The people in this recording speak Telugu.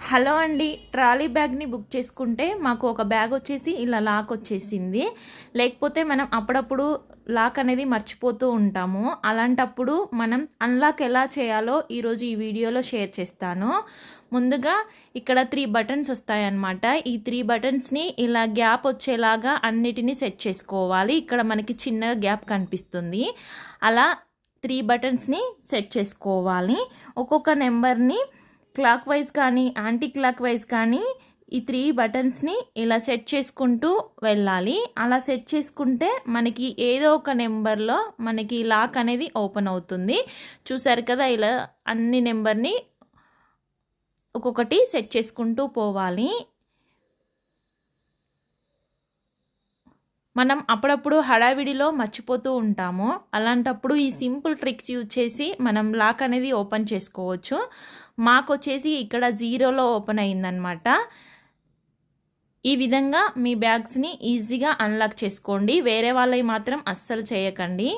హలో అండి, ట్రాలీ బ్యాగ్ని బుక్ చేసుకుంటే మాకు ఒక బ్యాగ్ వచ్చేసి ఇలా లాక్ వచ్చేసింది. లేకపోతే మనం అప్పుడప్పుడు లాక్ అనేది మర్చిపోతూ ఉంటాము. అలాంటప్పుడు మనం అన్లాక్ ఎలా చేయాలో ఈరోజు ఈ వీడియోలో షేర్ చేస్తాను. ముందుగా ఇక్కడ 3 బటన్స్ వస్తాయన్నమాట. ఈ 3 బటన్స్ని ఇలా గ్యాప్ వచ్చేలాగా అన్నిటినీ సెట్ చేసుకోవాలి. ఇక్కడ మనకి చిన్న గ్యాప్ కనిపిస్తుంది. అలా 3 బటన్స్ని సెట్ చేసుకోవాలి. ఒక్కొక్క నెంబర్ని క్లాక్ వైజ్ కానీ యాంటీ క్లాక్ వైజ్ కానీ ఈ 3 బటన్స్ని ఇలా సెట్ చేసుకుంటూ వెళ్ళాలి. అలా సెట్ చేసుకుంటే మనకి ఏదో ఒక నెంబర్లో మనకి లాక్ అనేది ఓపెన్ అవుతుంది. చూసారు కదా, ఇలా అన్ని నెంబర్ని ఒక్కొక్కటి సెట్ చేసుకుంటూ పోవాలి. మనం అప్పుడప్పుడు హడావిడిలో మర్చిపోతూ ఉంటాము. అలాంటప్పుడు ఈ సింపుల్ ట్రిక్స్ యూజ్ చేసి మనం లాక్ అనేది ఓపెన్ చేసుకోవచ్చు. మాకు వచ్చేసి ఇక్కడ 0లో ఓపెన్ అయిందనమాట. ఈ విధంగా మీ బ్యాగ్స్ని ఈజీగా అన్లాక్ చేసుకోండి. వేరే వాళ్ళవి మాత్రం అస్సలు చేయకండి.